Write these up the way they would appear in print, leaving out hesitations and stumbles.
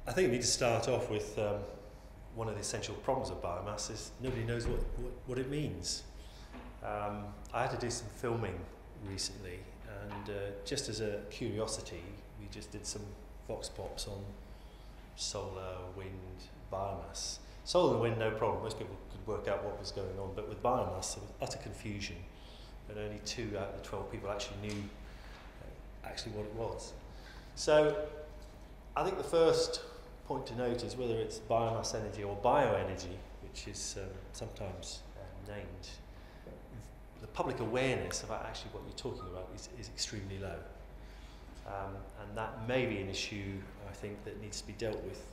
I think we need to start off with one of the essential problems of biomass is nobody knows what it means. I had to do some filming recently, and just as a curiosity, we just did some vox pops on solar, wind, biomass. Solar and wind, no problem, most people could work out what was going on, but with biomass there was utter confusion, and only 2 out of the 12 people actually knew actually what it was. So I think the first point to note is whether it's biomass energy or bioenergy, which is sometimes named, the public awareness about actually what you're talking about is extremely low. And that may be an issue, I think, that needs to be dealt with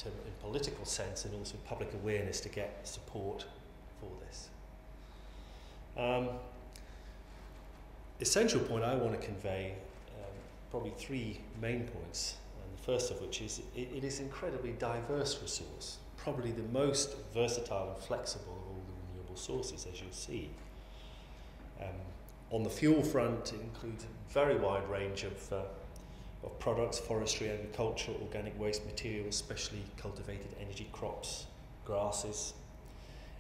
in political sense, and also public awareness to get support for this. Essential point I want to convey, probably 3 main points, and the first of which is it is incredibly diverse resource, probably the most versatile and flexible of all the renewable sources, as you'll see. On the fuel front, it includes a very wide range of products: forestry, agriculture, organic waste materials, specially cultivated energy crops, grasses.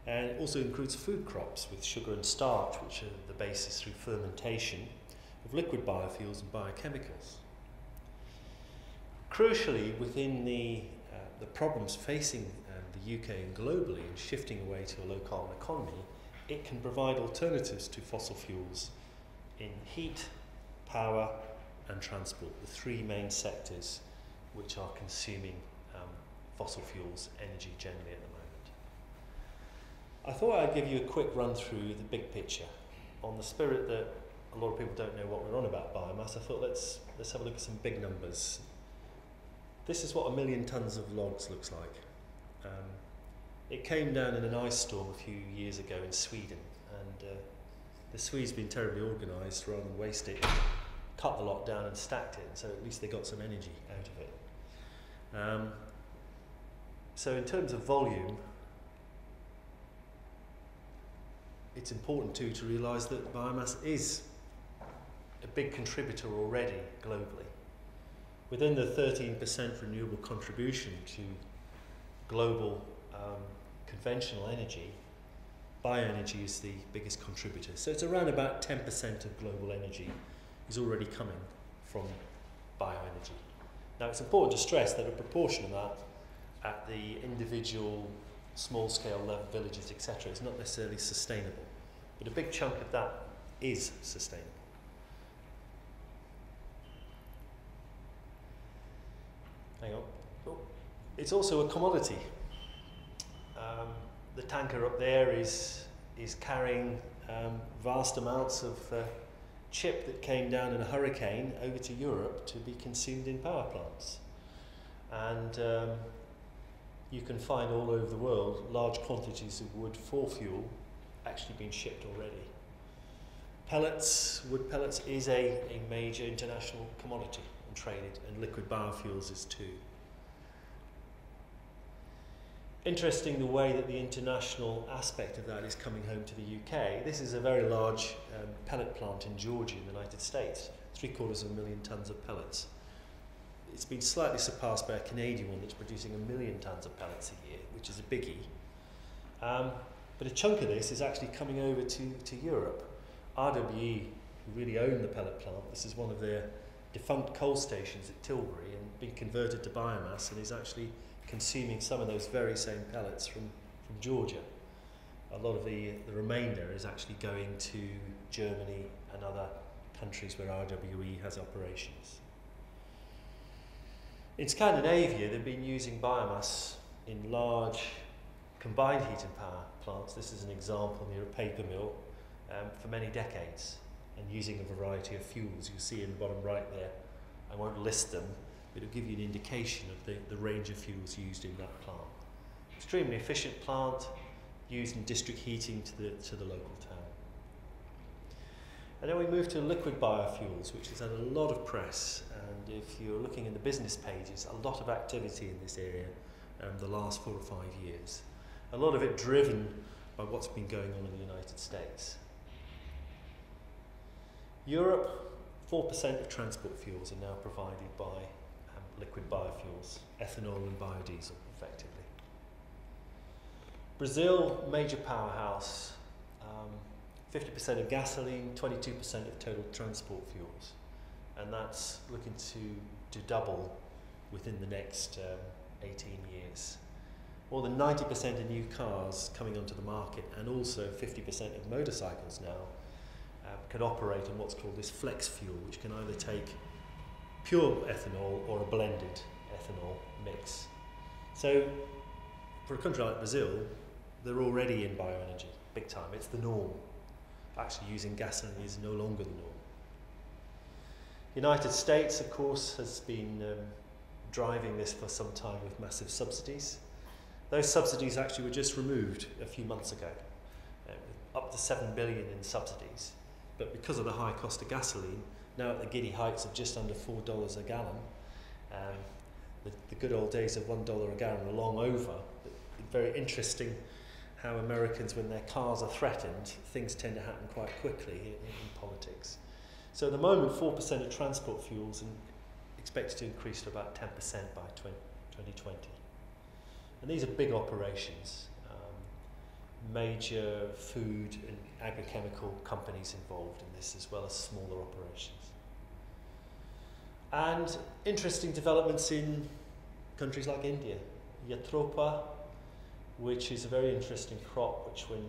And it also includes food crops with sugar and starch, which are the basis through fermentation of liquid biofuels and biochemicals. Crucially, within the problems facing the UK and globally in shifting away to a low carbon economy, it can provide alternatives to fossil fuels in heat, power and transport, the 3 main sectors which are consuming fossil fuels energy generally at the moment. I thought I'd give you a quick run through the big picture. On the spirit that a lot of people don't know what we're on about biomass, I thought let's have a look at some big numbers. This is what 1 million tonnes of logs looks like. It came down in an ice storm a few years ago in Sweden, and the Swedes, been terribly organised, rather than waste it, cut the lot down and stacked it, so at least they got some energy out of it. So in terms of volume, it's important too to realise that biomass is a big contributor already globally. Within the 13% renewable contribution to global conventional energy, bioenergy is the biggest contributor. So it's around about 10% of global energy is already coming from bioenergy. Now it's important to stress that a proportion of that at the individual small scale level, villages, etc., is not necessarily sustainable, but a big chunk of that is sustainable. Hang on. Oh. It's also a commodity. The tanker up there is carrying vast amounts of chip that came down in a hurricane over to Europe to be consumed in power plants. And you can find all over the world large quantities of wood for fuel actually being shipped already. Pellets, wood pellets, is a major international commodity and traded, and liquid biofuels is too. Interesting the way that the international aspect of that is coming home to the UK. This is a very large pellet plant in Georgia in the United States, 750,000 tonnes of pellets. It's been slightly surpassed by a Canadian one that's producing 1 million tonnes of pellets a year, which is a biggie. But a chunk of this is actually coming over to Europe. RWE, who really own the pellet plant, this is one of their defunct coal stations at Tilbury and been converted to biomass, and is actually consuming some of those very same pellets from Georgia. A lot of the remainder is actually going to Germany and other countries where RWE has operations. In Scandinavia, they've been using biomass in large combined heat and power plants. This is an example near a paper mill for many decades, and using a variety of fuels. You'll see in the bottom right there, I won't list them, but it'll give you an indication of the range of fuels used in that plant. Extremely efficient plant, used in district heating to the local town. And then we move to liquid biofuels, which has had a lot of press, and if you're looking in the business pages, a lot of activity in this area the last 4 or 5 years. A lot of it driven by what's been going on in the United States. Europe, 4% of transport fuels are now provided by liquid biofuels, ethanol and biodiesel, effectively. Brazil, major powerhouse, 50% of gasoline, 22% of total transport fuels, and that's looking to double within the next 18 years. More than 90% of new cars coming onto the market, and also 50% of motorcycles now can operate on what's called this flex fuel, which can either take pure ethanol or a blended ethanol mix. So for a country like Brazil, they're already in bioenergy, big time. It's the norm. Actually using gasoline is no longer the norm. United States, of course, has been driving this for some time with massive subsidies. Those subsidies actually were just removed a few months ago, up to $7 billion in subsidies. But because of the high cost of gasoline, now at the giddy heights of just under $4 a gallon, the good old days of $1 a gallon are long over. Very interesting how Americans, when their cars are threatened, things tend to happen quite quickly in politics. So at the moment, 4% of transport fuels are expected to increase to about 10% by 2020. And these are big operations. Major food and agrochemical companies involved in this, as well as smaller operations. And interesting developments in countries like India. Yatropa, which is a very interesting crop, which when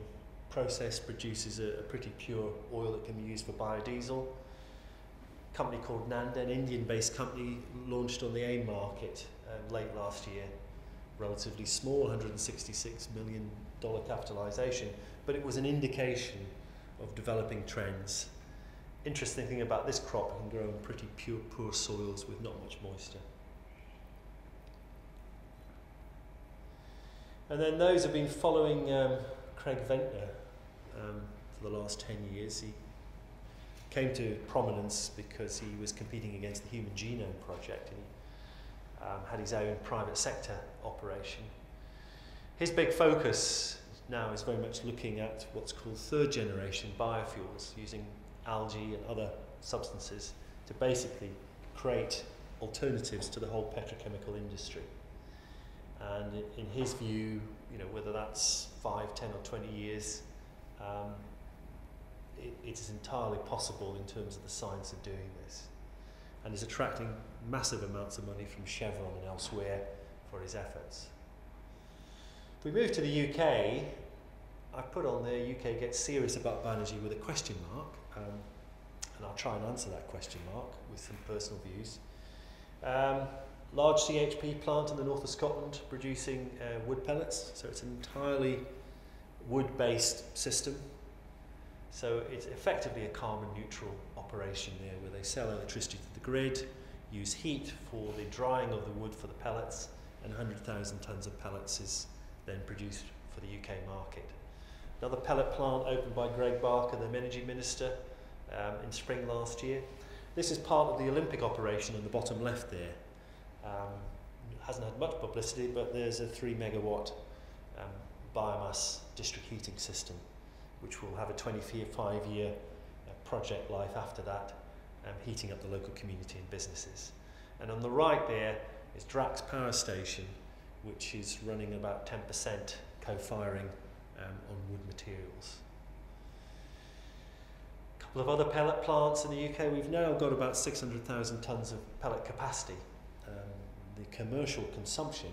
processed produces a pretty pure oil that can be used for biodiesel. A company called Nanda, an Indian-based company, launched on the AIM market late last year. Relatively small, $166 million capitalization, but it was an indication of developing trends. Interesting thing about this crop, it can grow in pretty poor soils with not much moisture. And then those have been following Craig Ventnor for the last 10 years. He came to prominence because he was competing against the Human Genome Project, and he had his own private sector operation. His big focus now is very much looking at what's called third generation biofuels, using algae and other substances to basically create alternatives to the whole petrochemical industry. And in his view, whether that's 5, 10 or 20 years, it is entirely possible in terms of the science of doing this. And is attracting massive amounts of money from Chevron and elsewhere for his efforts. If we move to the UK, I've put on there, UK gets serious about bioenergy with a question mark, and I'll try and answer that question mark with some personal views. Large CHP plant in the north of Scotland producing wood pellets, so it's an entirely wood-based system. So it's effectively a carbon neutral operation there, where they sell electricity to the grid, use heat for the drying of the wood for the pellets, and 100,000 tonnes of pellets is then produced for the UK market. Another pellet plant opened by Greg Barker, the Energy Minister, in spring last year. This is part of the Olympic operation on the bottom left there. Hasn't had much publicity, but there's a 3 megawatt biomass district heating system, which will have a 25-year project life after that, heating up the local community and businesses. And on the right there is Drax power station, which is running about 10% co-firing on wood materials. A couple of other pellet plants in the UK. We've now got about 600,000 tonnes of pellet capacity. The commercial consumption,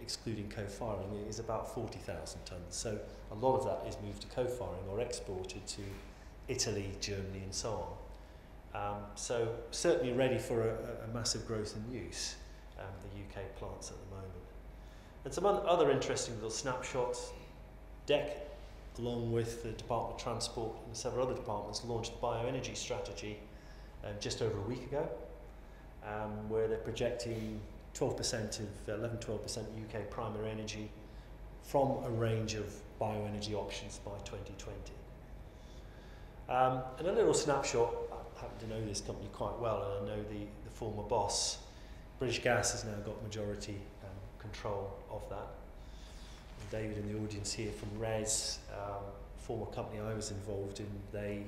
excluding co-firing, is about 40,000 tonnes. So a lot of that is moved to co-firing or exported to Italy, Germany and so on. So certainly ready for a massive growth in use, the UK plants at the moment. And some other interesting little snapshots. DEC, along with the Department of Transport and several other departments, launched the Bioenergy strategy just over a week ago, where they're projecting 12% of 11-12% UK primary energy from a range of bioenergy options by 2020. And a little snapshot, I happen to know this company quite well, and I know the former boss. British Gas has now got majority control of that. And David in the audience here from RES, former company I was involved in, they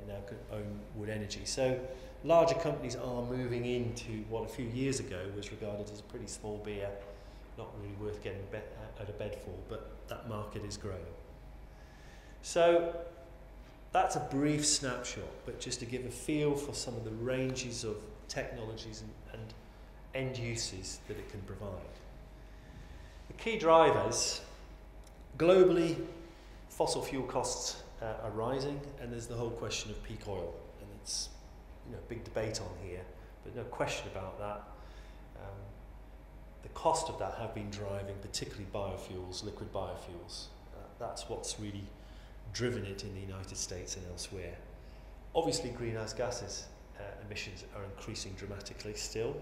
now own Wood Energy. So larger companies are moving into what a few years ago was regarded as a pretty small beer, not really worth getting out of bed for, but that market is growing. So that's a brief snapshot, but just to give a feel for some of the ranges of technologies and end uses that it can provide. The key drivers, globally, fossil fuel costs are rising, and there's the whole question of peak oil, and it's a big debate on here, but no question about that. The cost of that have been driving particularly biofuels, liquid biofuels. That's what's really driven it in the United States and elsewhere. Obviously, greenhouse gases emissions are increasing dramatically still.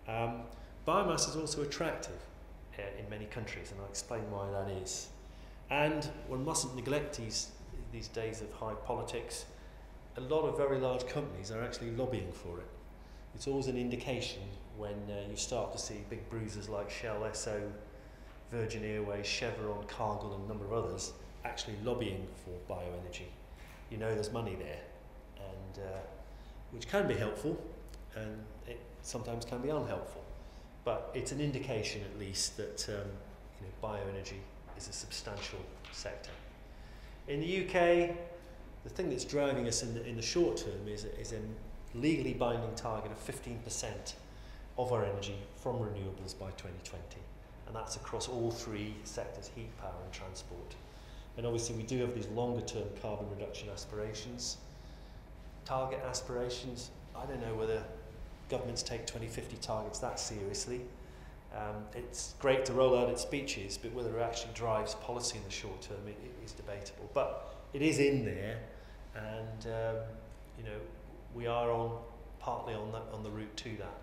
Biomass is also attractive in many countries, and I'll explain why that is. And one mustn't neglect these days of high politics. A lot of very large companies are actually lobbying for it. It's always an indication when you start to see big bruisers like Shell, Esso, Virgin Airways, Chevron, Cargill, and a number of others actually lobbying for bioenergy. You know there's money there, and which can be helpful, and it sometimes can be unhelpful. But it's an indication, at least, that bioenergy is a substantial sector. In the UK, the thing that's driving us in the short term is a legally binding target of 15% of our energy from renewables by 2020. And that's across all three sectors, heat, power and transport. And obviously we do have these longer term carbon reduction aspirations, target aspirations. I don't know whether governments take 2050 targets that seriously. It's great to roll out its speeches, but whether it actually drives policy in the short term it is debatable. But it is in there, and we are partly on the route to that.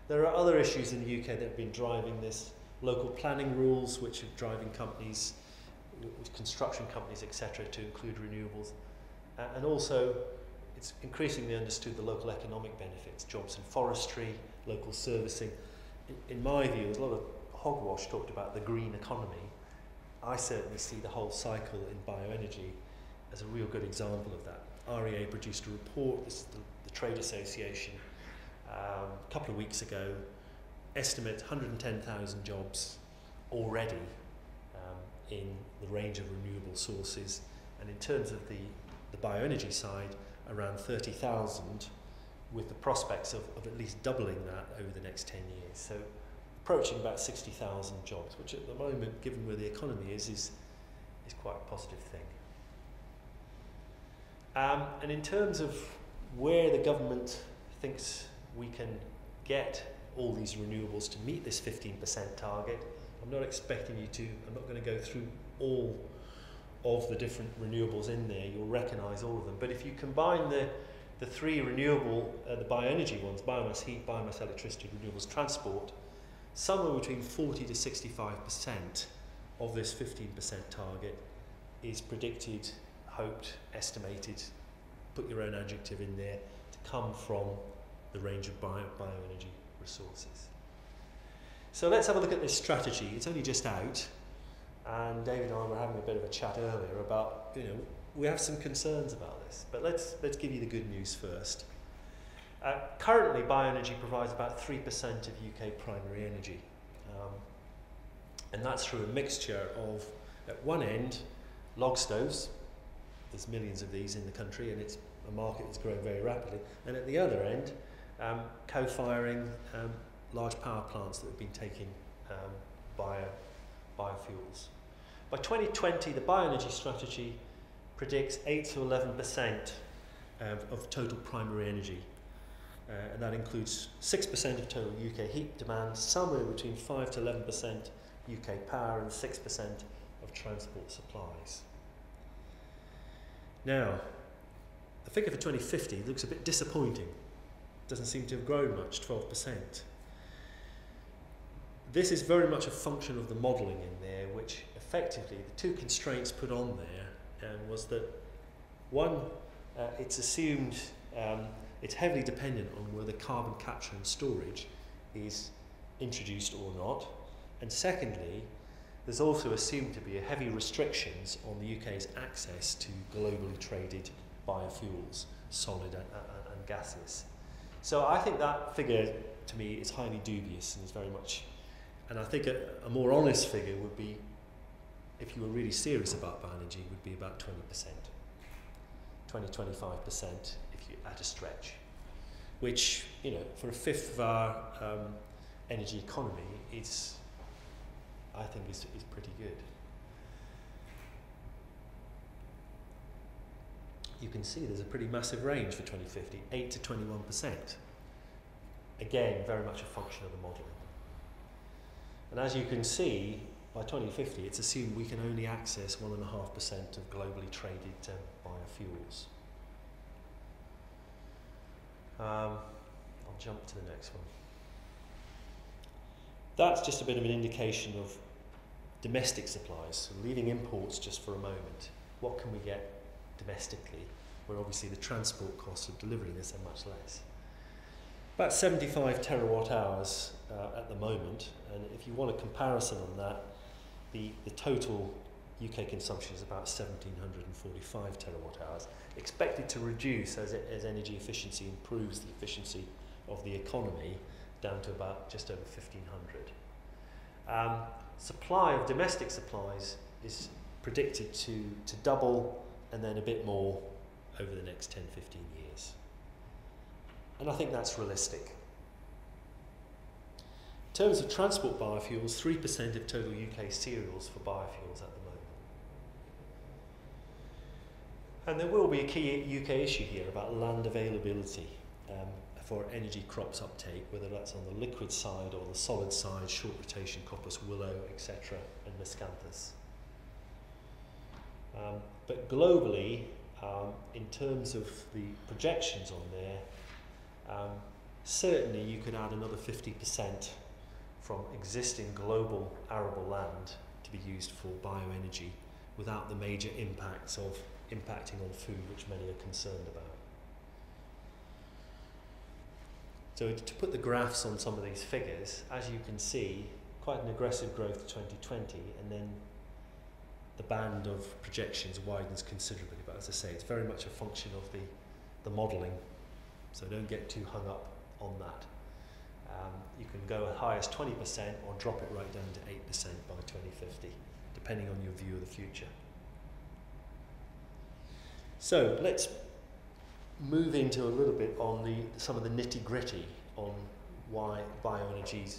There are other issues in the UK that have been driving this. Local planning rules, which are driving companies, construction companies, etc., to include renewables. And also, it's increasingly understood the local economic benefits, jobs in forestry, local servicing. In my view, there's a lot of hogwash talked about the green economy. I certainly see the whole cycle in bioenergy as a real good example of that. REA produced a report, this is the trade association, a couple of weeks ago, estimate 110,000 jobs already in the range of renewable sources, and in terms of the bioenergy side, around 30,000, with the prospects of at least doubling that over the next 10 years. So approaching about 60,000 jobs, which at the moment, given where the economy is quite a positive thing. And in terms of where the government thinks we can get all these renewables to meet this 15% target, I'm not expecting you to, I'm not going to go through all of the different renewables in there, you'll recognise all of them. But if you combine the three renewable, the bioenergy ones, biomass heat, biomass electricity, renewables transport, somewhere between 40 to 65% of this 15% target is predicted, hoped, estimated, put your own adjective in there, to come from the range of bioenergy resources. So let's have a look at this strategy. It's only just out, and David and I were having a bit of a chat earlier about, we have some concerns about this, but let's give you the good news first. Currently, bioenergy provides about 3% of UK primary energy, and that's through a mixture of, at one end, log stoves. There's millions of these in the country, and it's a market that's growing very rapidly. And at the other end, co-firing large power plants that have been taking biofuels. By 2020, the bioenergy strategy predicts 8 to 11% of total primary energy, and that includes 6% of total UK heat demand, somewhere between 5 to 11% UK power, and 6% of transport supplies. Now, the figure for 2050 looks a bit disappointing. Doesn't seem to have grown much, 12%. This is very much a function of the modelling in there, which effectively, the two constraints put on there was that, one, it's assumed it's heavily dependent on whether carbon capture and storage is introduced or not. And secondly, there's also assumed to be heavy restrictions on the UK's access to globally traded biofuels, solid and gaseous. So I think that figure, to me, is highly dubious and is very much, and I think a more honest figure would be, if you were really serious about bioenergy, would be about 20%, 20-25% if you at a stretch, which, you know, for a fifth of our energy economy, I think is pretty good. You can see there's a pretty massive range for 2050, 8 to 21%. Again, very much a function of the modelling. And as you can see, by 2050, it's assumed we can only access 1.5% of globally traded biofuels. I'll jump to the next one. That's just a bit of an indication of domestic supplies, so leaving imports just for a moment. What can we get domestically, where obviously the transport costs of delivering this are much less? About 75 terawatt hours at the moment, and if you want a comparison on that, the total UK consumption is about 1,745 terawatt hours, expected to reduce as energy efficiency improves the efficiency of the economy down to about just over 1,500. Supply of domestic supplies is predicted to double and then a bit more over the next 10, 15 years. And I think that's realistic. In terms of transport biofuels, 3% of total UK cereals for biofuels at the moment. And there will be a key UK issue here about land availability for energy crops uptake, whether that's on the liquid side or the solid side, short rotation, coppice, willow, etc., and miscanthus. But globally, in terms of the projections on there, certainly you could add another 50% from existing global arable land to be used for bioenergy without the major impacts of impacting on food, which many are concerned about. So to put the graphs on some of these figures, as you can see, quite an aggressive growth to 2020, and then the band of projections widens considerably. But as I say, it's very much a function of the modelling, so don't get too hung up on that. You can go as high as 20% or drop it right down to 8% by 2050, depending on your view of the future. So let's move into a little bit on some of the nitty-gritty on why bioenergy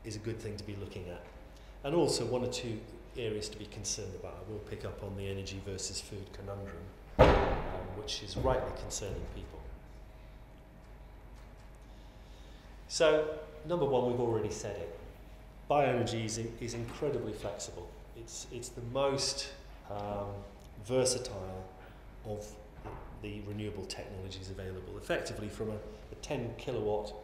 is a good thing to be looking at, and also one or two areas to be concerned about. I will pick up on the energy versus food conundrum, which is rightly concerning people. So, number one, we've already said it. Bioenergy is incredibly flexible. It's the most versatile of the renewable technologies available. Effectively, from a 10 kilowatt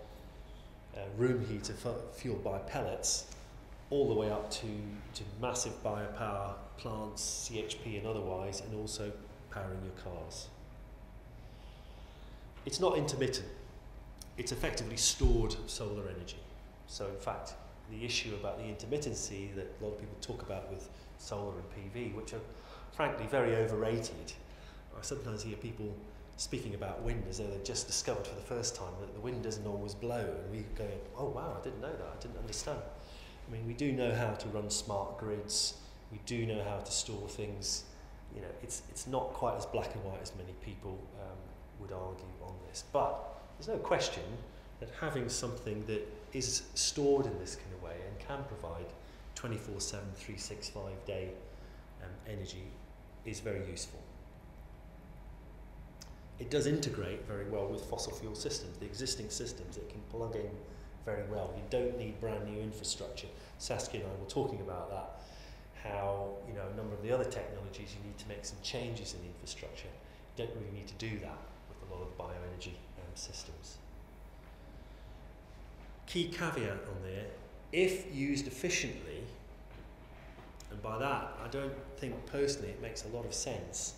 room heater fueled by pellets, all the way up to massive biopower plants, CHP and otherwise, and also powering your cars. It's not intermittent. It's effectively stored solar energy. So in fact, the issue about the intermittency that a lot of people talk about with solar and PV, which are frankly very overrated. I sometimes hear people speaking about wind as though they've just discovered for the first time that the wind doesn't always blow, and we go, oh wow, I didn't know that, I didn't understand. I mean, we do know how to run smart grids, we do know how to store things. You know, it's not quite as black and white as many people would argue on this, but there's no question that having something that is stored in this kind of way and can provide 24/7, 365-day energy is very useful. It does integrate very well with fossil fuel systems, the existing systems. It can plug in very well. You don't need brand new infrastructure. Saskia and I were talking about that, how, you know, a number of the other technologies you need to make some changes in the infrastructure. You don't really need to do that with a lot of bioenergy systems. Key caveat on there, if used efficiently, and by that I don't think personally it makes a lot of sense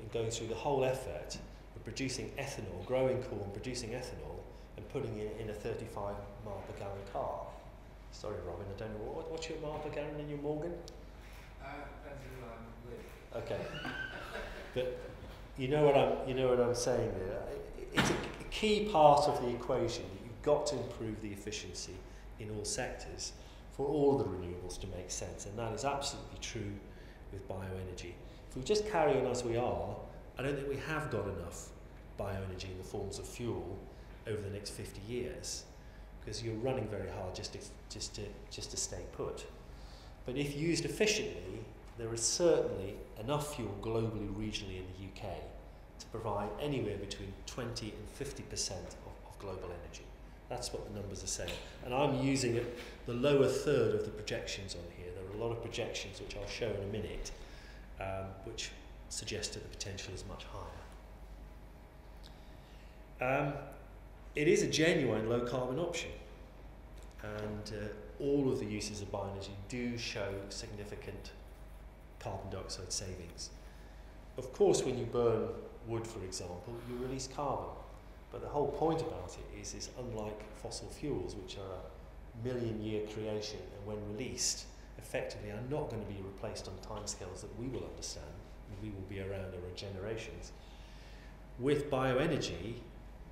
in going through the whole effort of producing ethanol, growing corn, producing ethanol, and putting it in a 35 mile per gallon car. Sorry Robin, I don't know, what's your mile per gallon in your Morgan? Depends on where I live. Okay. But you know what I'm saying there. It's a key part of the equation. You've got to improve the efficiency in all sectors for all the renewables to make sense, and that is absolutely true with bioenergy. If we just carry on as we are, I don't think we have got enough bioenergy in the forms of fuel over the next 50 years, because you're running very hard just to stay put. But if used efficiently, there is certainly enough fuel globally, regionally in the UK to provide anywhere between 20 and 50% of global energy. That's what the numbers are saying. And I'm using the lower third of the projections on here. There are a lot of projections, which I'll show in a minute, which suggest that the potential is much higher. It is a genuine low carbon option, and all of the uses of bioenergy do show significant carbon dioxide savings. Of course, when you burn wood, for example, you release carbon, but the whole point about it is unlike fossil fuels, which are a million-year creation, and when released, effectively are not going to be replaced on timescales that we will understand, and we will be around over generations. With bioenergy,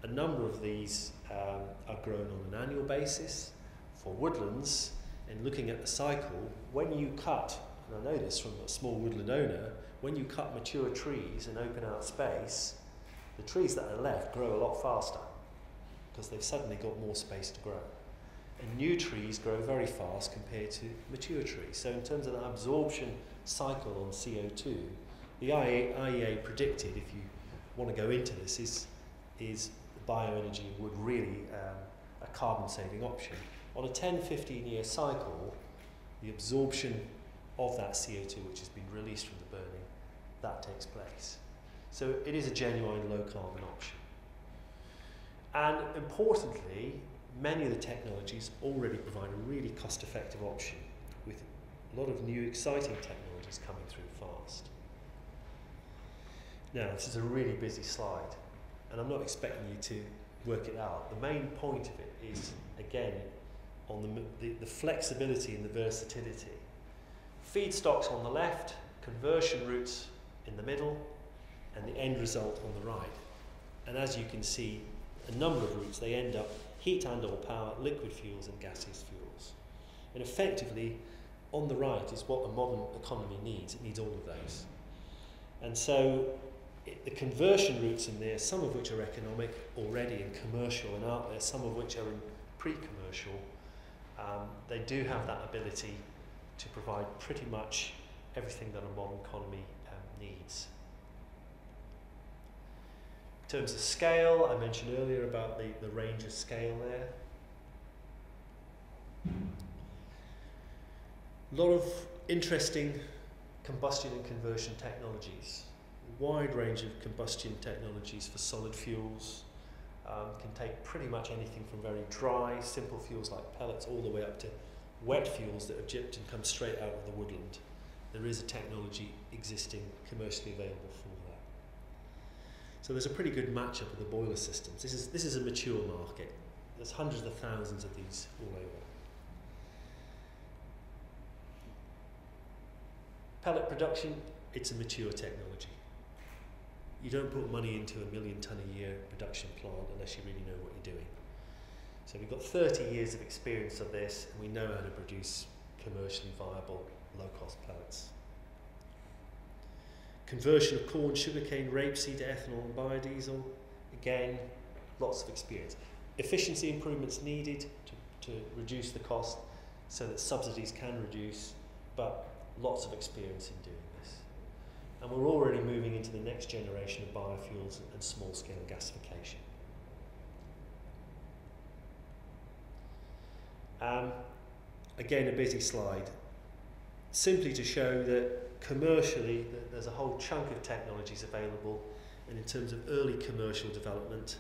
a number of these are grown on an annual basis. For woodlands, and looking at the cycle, when you cut, and I know this from a small woodland owner, when you cut mature trees and open out space, the trees that are left grow a lot faster because they've suddenly got more space to grow. And new trees grow very fast compared to mature trees. So in terms of the absorption cycle on CO2, the IEA predicted, if you want to go into this, is bioenergy would really a carbon saving option. On a 10-15 year cycle, the absorption of that CO2 which has been released from the burning, that takes place. So it is a genuine low carbon option. And importantly, many of the technologies already provide a really cost effective option, with a lot of new exciting technologies coming through fast. Now, this is a really busy slide, and I'm not expecting you to work it out. The main point of it is, again, on the flexibility and the versatility. Feedstocks on the left, conversion routes in the middle, and the end result on the right. And as you can see, a number of routes, they end up heat and or power, liquid fuels and gaseous fuels. And effectively, on the right is what a modern economy needs. It needs all of those. And so the conversion routes in there, some of which are economic already and commercial and out there, some of which are in pre-commercial, they do have that ability to provide pretty much everything that a modern economy needs. In terms of scale, I mentioned earlier about the range of scale there. A lot of interesting combustion and conversion technologies. A wide range of combustion technologies for solid fuels. Can take pretty much anything from very dry, simple fuels like pellets, all the way up to wet fuels that have jipped and come straight out of the woodland. There is a technology existing commercially available for that. So there's a pretty good matchup of the boiler systems. This is a mature market. There's hundreds of thousands of these all over. Pellet production, it's a mature technology. You don't put money into a 1 million tonne a year production plant unless you really know what you're doing. So we've got 30 years of experience of this, and we know how to produce commercially viable, low-cost pellets. Conversion of corn, sugarcane, rapeseed to ethanol and biodiesel, again, lots of experience. Efficiency improvements needed to reduce the cost so that subsidies can reduce, but lots of experience in doing this. And we're already moving into the next generation of biofuels and small-scale gasification. Again, a busy slide, simply to show that commercially there's a whole chunk of technologies available, and in terms of early commercial development,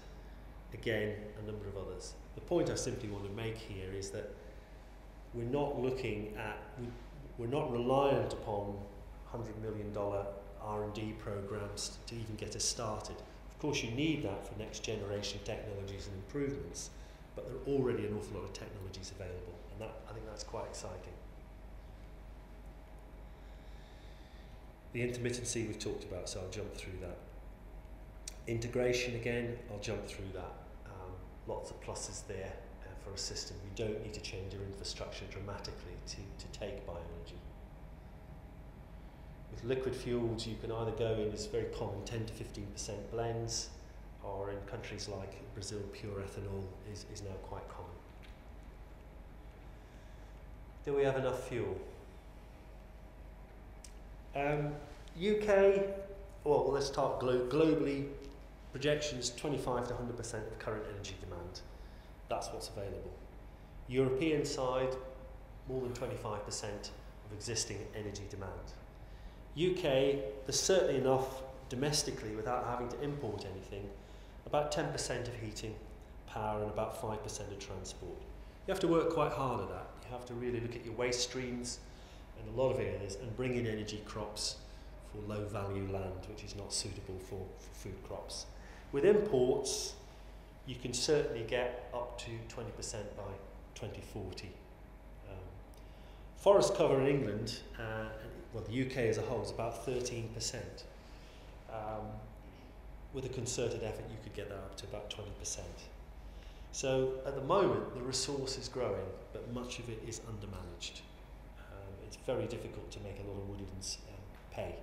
again, a number of others. The point I simply want to make here is that we're not looking at, we're not reliant upon $100 million R&D programs to even get us started. Of course, you need that for next generation technologies and improvements, but there are already an awful lot of technologies available, and I think that's quite exciting. The intermittency we've talked about, so I'll jump through that. Integration, again, I'll jump through that. Lots of pluses there for a system. You don't need to change your infrastructure dramatically to take bioenergy. With liquid fuels, you can either go in as very common 10 to 15% blends, or in countries like Brazil, pure ethanol is now quite common. Do we have enough fuel? UK, well, let's start globally. Projections 25 to 100% of current energy demand. That's what's available. European side, more than 25% of existing energy demand. UK, there's certainly enough domestically without having to import anything. About 10% of heating, power, and about 5% of transport. You have to work quite hard at that. You have to really look at your waste streams in a lot of areas and bring in energy crops for low value land, which is not suitable for food crops. With imports, you can certainly get up to 20% by 2040. Forest cover in England, well, the UK as a whole, is about 13%. With a concerted effort, you could get that up to about 20%. So at the moment, the resource is growing, but much of it is undermanaged. It's very difficult to make a lot of woodlands pay.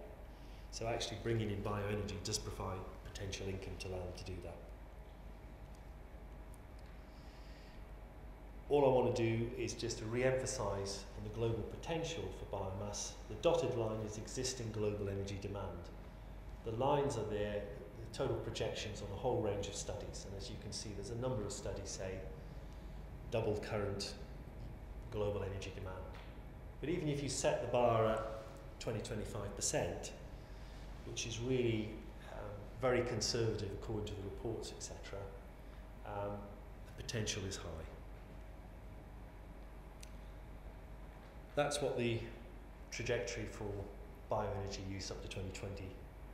So actually bringing in bioenergy does provide potential income to land to do that. All I want to do is just to re-emphasise on the global potential for biomass. The dotted line is existing global energy demand. The lines are there, the total projections on a whole range of studies, and as you can see, there's a number of studies say double current global energy demand. But even if you set the bar at 20-25%, which is really very conservative according to the reports, etc., the potential is high. That's what the trajectory for bioenergy use up to 2020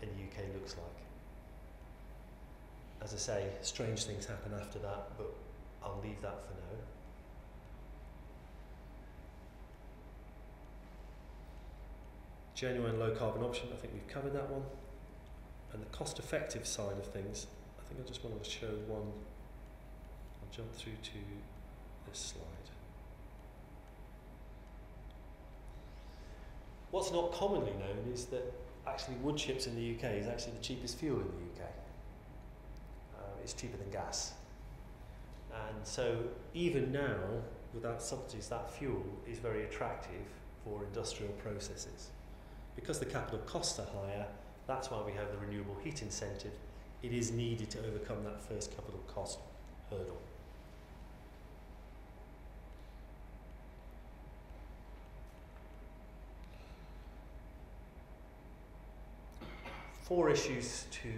in the UK looks like. As I say, strange things happen after that, but I'll leave that for now. Genuine low carbon option, I think we've covered that one. And the cost effective side of things, I think I just want to show one. I'll jump through to this slide. What's not commonly known is that actually wood chips in the UK is actually the cheapest fuel in the UK. It's cheaper than gas. And so even now, without subsidies, that fuel is very attractive for industrial processes. Because the capital costs are higher, that's why we have the renewable heat incentive. It is needed to overcome that first capital cost hurdle. Four issues to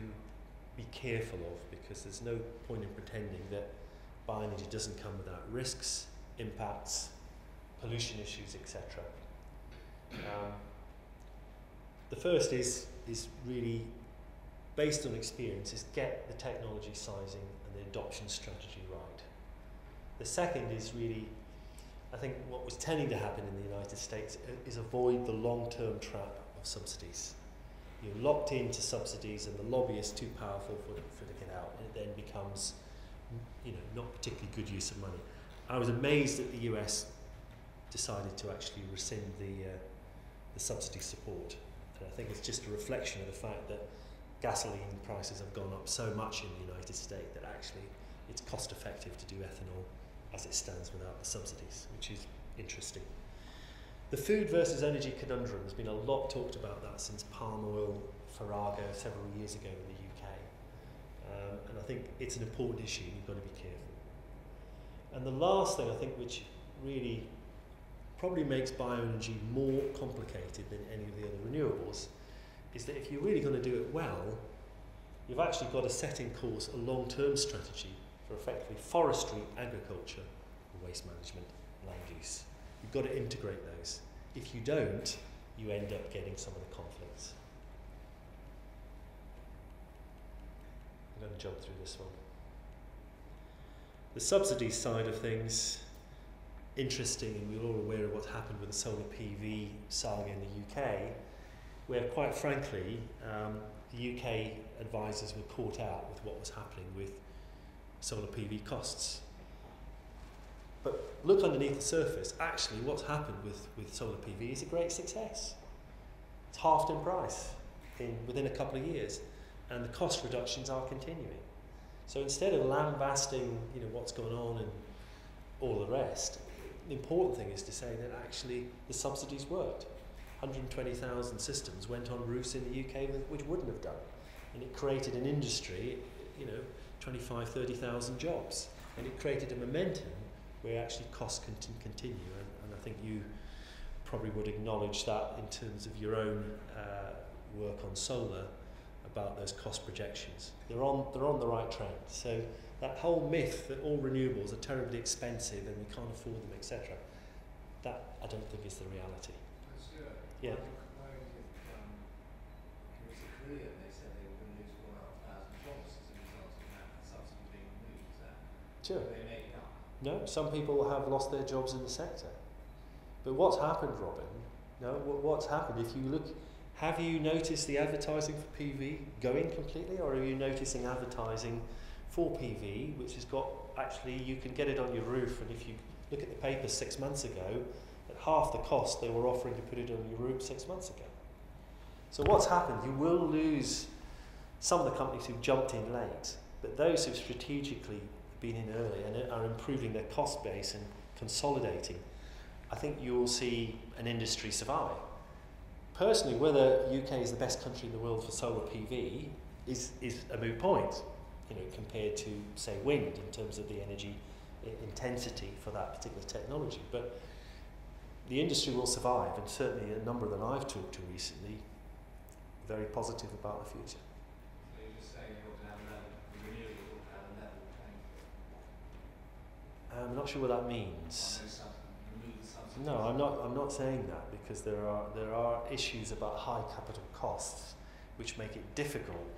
be careful of, because there's no point in pretending that bioenergy doesn't come without risks, impacts, pollution issues, etc. The first is really based on experience, is get the technology sizing and the adoption strategy right. The second is really, I think what was tending to happen in the United States is avoid the long-term trap of subsidies. You're locked into subsidies and the lobby is too powerful for to get out, and it then becomes, not particularly good use of money. I was amazed that the US decided to actually rescind the subsidy support. And I think it's just a reflection of the fact that gasoline prices have gone up so much in the United States that actually it's cost effective to do ethanol as it stands without the subsidies, which is interesting. The food versus energy conundrum, there's been a lot talked about that since palm oil farrago several years ago in the UK. And I think it's an important issue, you've got to be careful. And the last thing I think which really probably makes bioenergy more complicated than any of the other renewables is that if you're really going to do it well, you've actually got to set in course a long-term strategy for effectively forestry, agriculture, and waste management, land use. You've got to integrate those. If you don't, you end up getting some of the conflicts. I'm going to jump through this one. The subsidies side of things, interesting, and we're all aware of what's happened with the solar PV saga in the UK, where quite frankly, the UK advisors were caught out with what was happening with solar PV costs. But look underneath the surface, actually what's happened with solar PV is a great success. It's halved in price within a couple of years, and the cost reductions are continuing. So instead of lambasting, what's going on and all the rest, the important thing is to say that actually the subsidies worked. 120,000 systems went on roofs in the UK which wouldn't have done, and it created an industry, 25, 30,000 jobs, and it created a momentum where actually costs can continue, and I think you probably would acknowledge that in terms of your own work on solar about those cost projections. They're on the right track. So that whole myth that all renewables are terribly expensive and we can't afford them, etc., that I don't think is the reality. Stewart, yeah. Why is it Korea, they said they were going to lose 4,500 jobs as a result of that subsidy being removed? Is that Sure. they make it up? No, some people have lost their jobs in the sector. But what's happened, Robin? No, what's happened? If you look, have you noticed the advertising for PV going completely, or are you noticing advertising for PV, which has got, actually you can get it on your roof, and if you look at the paper 6 months ago, at half the cost they were offering to put it on your roof 6 months ago. So what's happened? You will lose some of the companies who've jumped in late, but those who've strategically been in early and are improving their cost base and consolidating, I think you will see an industry survive. Personally, whether UK is the best country in the world for solar PV is a moot point, compared to, say, wind in terms of the energy intensity for that particular technology. But the industry will survive, and certainly a number that I've talked to recently, very positive about the future. So you're just saying you ought to have a level, the renewables ought to have a level playing field. I'm not sure what that means. No, I'm not saying that, because there are issues about high capital costs which make it difficult.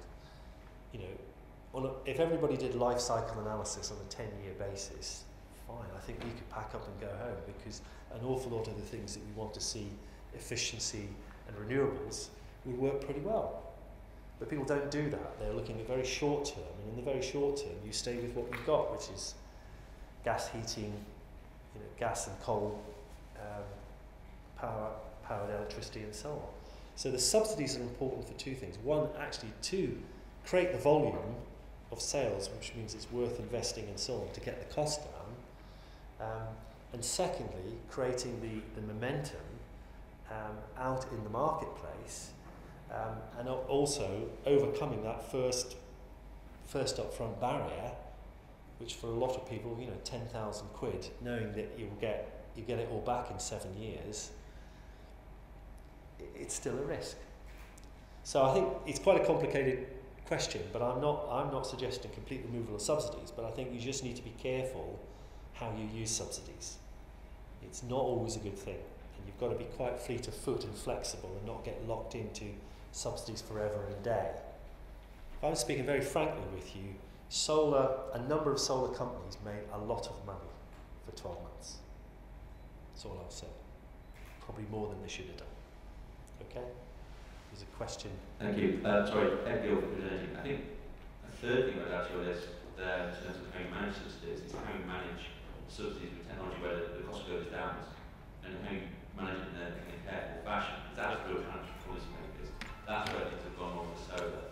If everybody did life cycle analysis on a 10-year basis, fine, I think we could pack up and go home, because an awful lot of the things that we want to see, efficiency and renewables, would work pretty well. But people don't do that. They're looking at very short term, and in the very short term you stay with what you've got, which is gas heating, gas and coal, powered electricity and so on. So the subsidies are important for two things. One, actually to create the volume of sales, which means it's worth investing and so on to get the cost down. And secondly, creating the momentum out in the marketplace, and also overcoming that first upfront barrier, which for a lot of people, 10,000 quid, knowing that you get it all back in 7 years, it's still a risk. So I think it's quite a complicated question, but I'm not suggesting complete removal of subsidies, but I think you just need to be careful how you use subsidies. It's not always a good thing, and you've got to be quite fleet of foot and flexible and not get locked into subsidies forever and a day. If I'm speaking very frankly with you, a number of solar companies made a lot of money for 12 months. That's all I'll say. Probably more than they should have done. Okay? There's a question. Thank you. Sorry, Edgar for Bioenergy. I think a third thing I'd add to your list there in terms of how you manage subsidies is how you manage subsidies with technology where the cost goes down, and how you manage it in a careful fashion. Because that's real challenge for policymakers. That's where things have gone wrong with solar.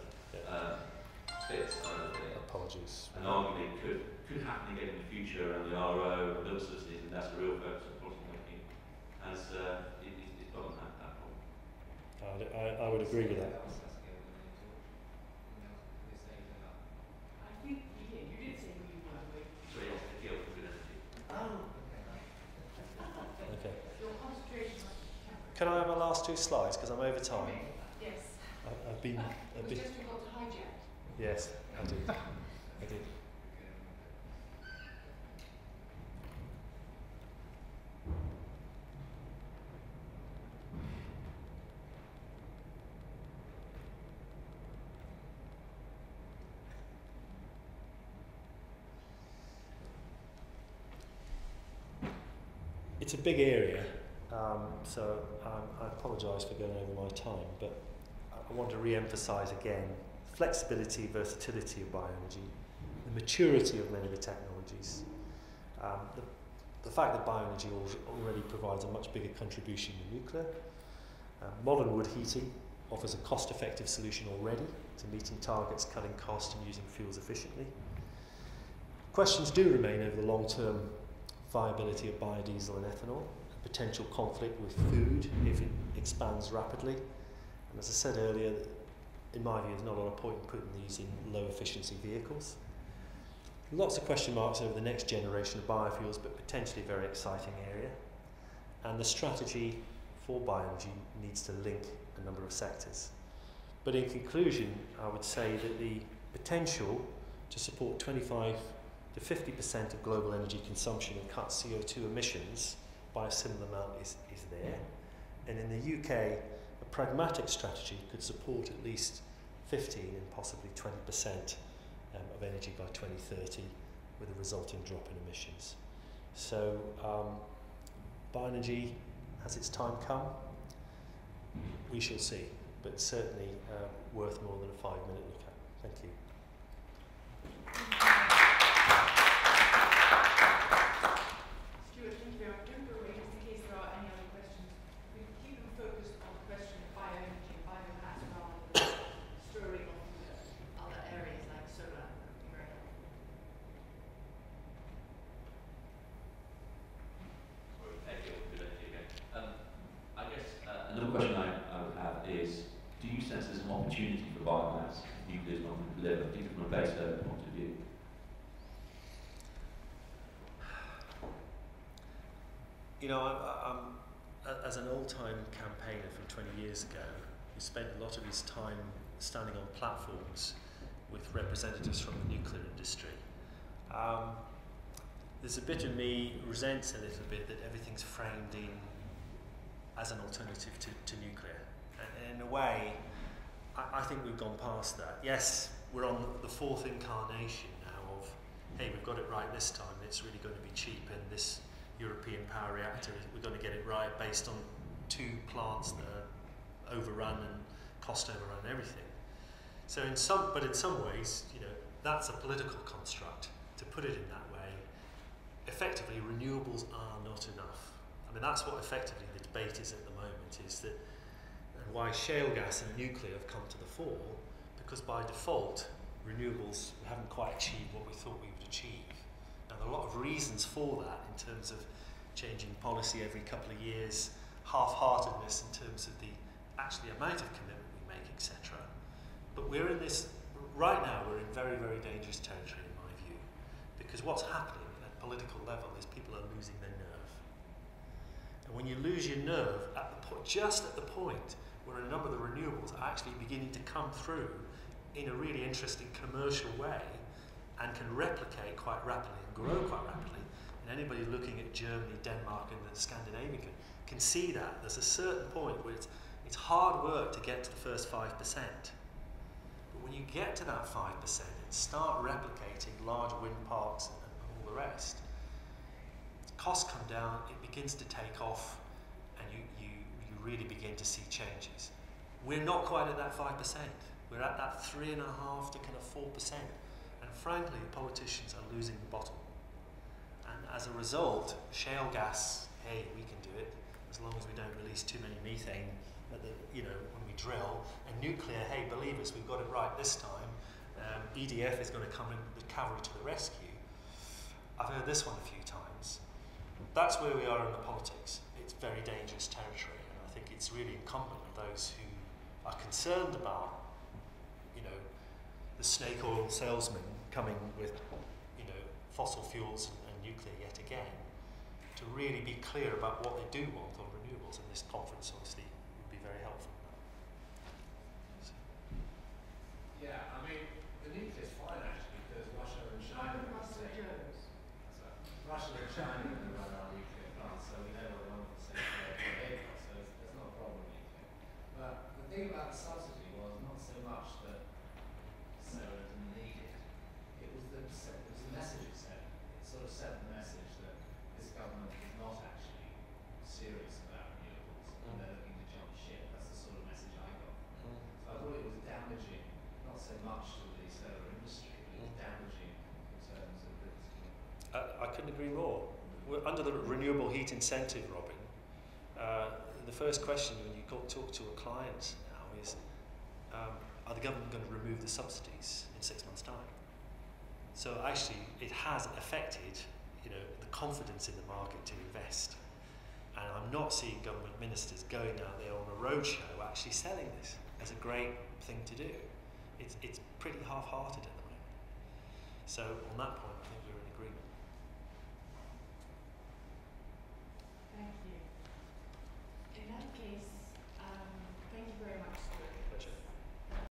Fits, apologies. And arguably could happen again in the future around the RO and other subsidies, and that's the real focus of policymaking as it's got on that problem. I would agree with that. I think you did say we were waiting. So yes, the deal with Bioenergy. Oh, Okay. your concentration must be tempered. Can I have my last two slides, because I'm over time? Yes. I've been It was just we got hijacked. Yes, I did. I did. It's a big area, so I apologise for going over my time, but I want to re-emphasise again flexibility, versatility of bioenergy, the maturity of many of the technologies, the fact that bioenergy already provides a much bigger contribution than nuclear. Modern wood heating offers a cost-effective solution already to meeting targets, cutting costs and using fuels efficiently. Questions do remain over the long-term viability of biodiesel and ethanol, a potential conflict with food if it expands rapidly. And as I said earlier, in my view, there's not a lot of point in putting these in low-efficiency vehicles. Lots of question marks over the next generation of biofuels, but potentially a very exciting area. And the strategy for bioenergy needs to link a number of sectors. But in conclusion, I would say that the potential to support 25 to 50% of global energy consumption and cut CO2 emissions by a similar amount is there. And in the UK, a pragmatic strategy could support at least 15 and possibly 20% of energy by 2030 with a resulting drop in emissions. So bioenergy, has its time come? We shall see, but certainly worth more than a 5-minute look at. Thank you. Stewart, thank you very much. Don't go away just in case there are any other questions. We can keep them focused on the question of bioenergy and biomass rather than stirring on other areas like solar. That would be very helpful. Sorry, thank you. Good idea again. I guess another question I would have is, do you sense there's an opportunity for biomass if nuclear is not going to deliver, particularly from a base load point of view? You know, as an old-time campaigner from 20 years ago, who spent a lot of his time standing on platforms with representatives from the nuclear industry, there's a bit of me resents a little bit that everything's framed in as an alternative to nuclear. And in a way, I think we've gone past that. Yes, we're on the fourth incarnation now of, hey, we've got it right this time, it's really going to be cheap, and this European power reactor, we're going to get it right based on 2 plants that are overrun and cost overrun and everything. So in some ways, you know, that's a political construct to put it in that way. Effectively, renewables are not enough. I mean, that's what effectively the debate is at the moment, is that, and why shale gas and nuclear have come to the fore, because by default, renewables haven't quite achieved what we thought we would achieve. Now, there are a lot of reasons for that in terms of changing policy every couple of years, half-heartedness in terms of the actually amount of commitment we make, etc. But we're in this, right now we're in very, very dangerous territory in my view, because what's happening at political level is people are losing their nerve. And when you lose your nerve, just at the point where a number of the renewables are actually beginning to come through in a really interesting commercial way and can replicate quite rapidly and grow quite rapidly, and anybody looking at Germany, Denmark and the Scandinavian can see that. There's a certain point where it's hard work to get to the first 5%. But when you get to that 5% and start replicating large wind parks and all the rest, costs come down, it begins to take off, and you really begin to see changes. We're not quite at that 5%. We're at that 3.5% to kind of 4%. And frankly, politicians are losing the bottle. And as a result, shale gas, hey, we can do it, as long as we don't release too many methane at the, when we drill. And nuclear, hey, believe us, we've got it right this time. EDF is going to come in with the cavalry to the rescue. I've heard this one a few times. That's where we are in the politics. It's very dangerous territory, and I think it's really incumbent on those who are concerned about, the snake oil salesman coming with, fossil fuels and nuclear yet again, to really be clear about what they do want on renewables, and this conference obviously would be very helpful. So. Yeah, I mean, the nuclear is fine actually, because Russia and China are the same. Russia and China can run our nuclear plants, so we never run the same way, so there's not a problem with nuclear. But the thing about the subsidy was not so much that solar didn't need it, it was the message it sent. It sort of sent the message that this government is not actually serious about renewables and they're looking to jump ship. That's the sort of message I got. So I couldn't agree more. We're under the renewable heat incentive, Robin. The first question when you talk to a client now is, are the government going to remove the subsidies in 6 months' time? So actually, it has affected, you know, the confidence in the market to invest. And I'm not seeing government ministers going out there on a roadshow actually selling this as a great thing to do. It's pretty half-hearted at the moment. So on that point, I think